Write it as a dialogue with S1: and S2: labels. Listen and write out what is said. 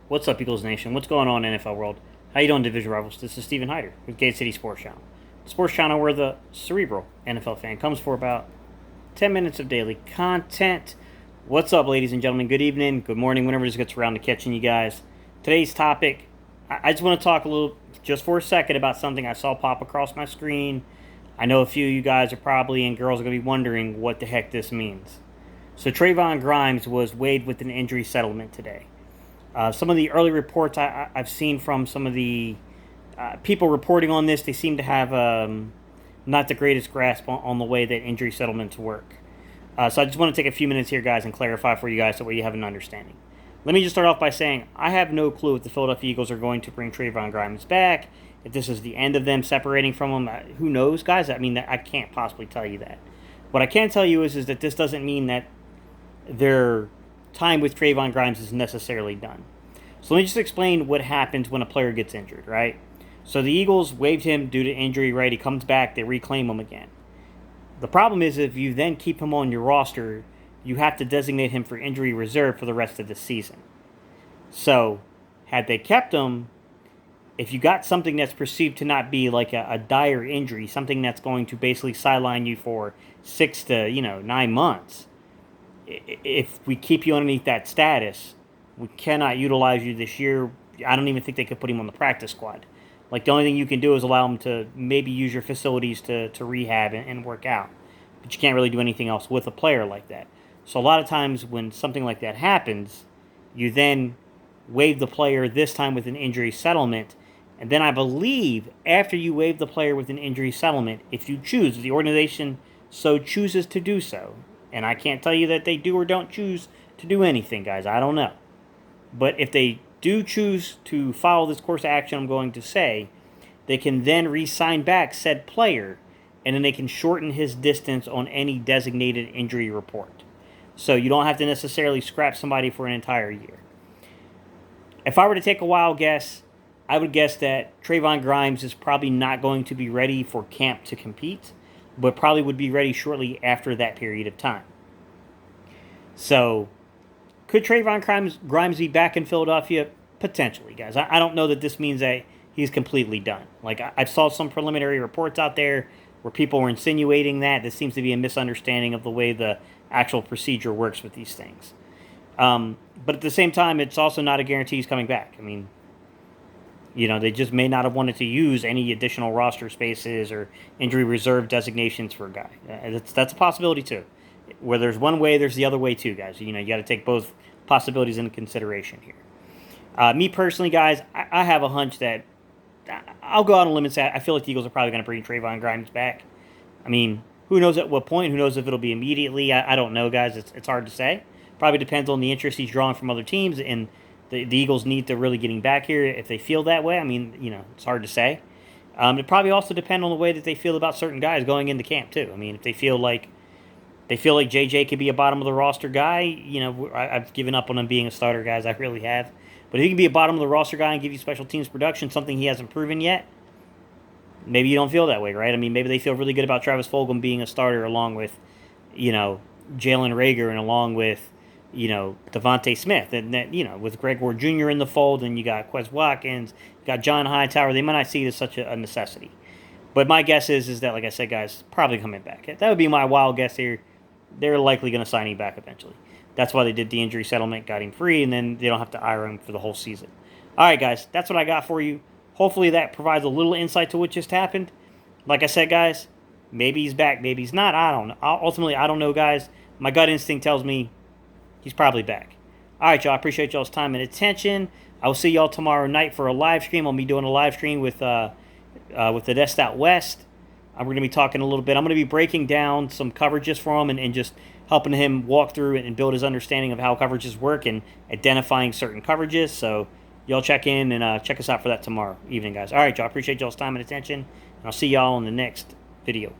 S1: What's up, Eagles Nation? What's going on in NFL world? How you doing, Division Rivals? This is Stephen Hyder with Gate City Sports Channel. The sports channel where the cerebral NFL fan comes for about 10 minutes of daily content. What's up, ladies and gentlemen? Good evening, good morning, whenever this gets around to catching you guys. Today's topic, I just want to talk a little, just for a second, about something I saw pop across my screen. I know a few of you guys are probably, and girls are going to be wondering what the heck this means. So Trevon Grimes was waived with an injury settlement today. Some of the early reports I've seen from some of the people reporting on this, they seem to have not the greatest grasp on the way that injury settlements work. So I just want to take a few minutes here, guys, and clarify for you guys so you have an understanding. Let me just start off by saying I have no clue if the Philadelphia Eagles are going to bring Trevon Grimes back, if this is the end of them separating from him. Who knows, guys? I mean, I can't possibly tell you that. What I can tell you is that this doesn't mean that their time with Trevon Grimes is necessarily done. So let me just explain what happens when a player gets injured, right? So the Eagles waived him due to injury, right? He comes back, they reclaim him again. The problem is if you then keep him on your roster, you have to designate him for injury reserve for the rest of the season. So had they kept him, if you got something that's perceived to not be like a dire injury, something that's going to basically sideline you for 6 to 9 months, if we keep you underneath that status, we cannot utilize you this year. I don't even think they could put him on the practice squad. Like, the only thing you can do is allow him to maybe use your facilities to rehab and work out. But you can't really do anything else with a player like that. So a lot of times when something like that happens, you then waive the player, this time with an injury settlement. And then I believe after you waive the player with an injury settlement, if you choose, if the organization so chooses to do so, and I can't tell you that they do or don't choose to do anything, guys. I don't know. But if they do choose to follow this course of action, I'm going to say, they can then re-sign back said player, and then they can shorten his distance on any designated injury report. So you don't have to necessarily scrap somebody for an entire year. If I were to take a wild guess, I would guess that Trevon Grimes is probably not going to be ready for camp to compete, but probably would be ready shortly after that period of time. So, could Trevon Grimes be back in Philadelphia? Potentially, guys. I don't know that this means that he's completely done. Like, I saw some preliminary reports out there where people were insinuating that. This seems to be a misunderstanding of the way the actual procedure works with these things. But at the same time, it's also not a guarantee he's coming back. I mean, they just may not have wanted to use any additional roster spaces or injury reserve designations for a guy. That's a possibility, too. Where there's one way, there's the other way, too, guys. You got to take both possibilities into consideration here. Me personally, guys, I have a hunch that I'll go out on a limb and say I feel like the Eagles are probably going to bring Trevon Grimes back. I mean, who knows at what point? Who knows if it'll be immediately? I don't know, guys. It's hard to say. Probably depends on the interest he's drawing from other teams and the Eagles need to really getting back here if they feel that way. I mean, it's hard to say. It probably also depend on the way that they feel about certain guys going into camp, too. I mean, if they feel like JJ could be a bottom of the roster guy, I've given up on him being a starter, guys. I really have. But if he can be a bottom of the roster guy and give you special teams production, something he hasn't proven yet, maybe you don't feel that way, right? I mean, maybe they feel really good about Travis Fulgham being a starter along with, Jalen Reagor and along with, Devontae Smith. And that, with Greg Ward Jr. in the fold, and you got Quez Watkins, you got John Hightower, they might not see it as such a necessity. But my guess is that, like I said, guys, probably coming back. That would be my wild guess here. They're likely going to sign him back eventually. That's why they did the injury settlement, got him free, and then they don't have to hire him for the whole season. All right, guys, that's what I got for you. Hopefully that provides a little insight to what just happened. Like I said, guys, maybe he's back, maybe he's not. I don't know. Ultimately, I don't know, guys. My gut instinct tells me he's probably back. All right, y'all. I appreciate y'all's time and attention. I will see y'all tomorrow night for a live stream. I'll be doing a live stream with the Desk Out West. We're going to be talking a little bit. I'm going to be breaking down some coverages for him and just helping him walk through and build his understanding of how coverages work and identifying certain coverages. So y'all check in and check us out for that tomorrow evening, guys. All right, y'all. Appreciate y'all's time and attention. And I'll see y'all in the next video.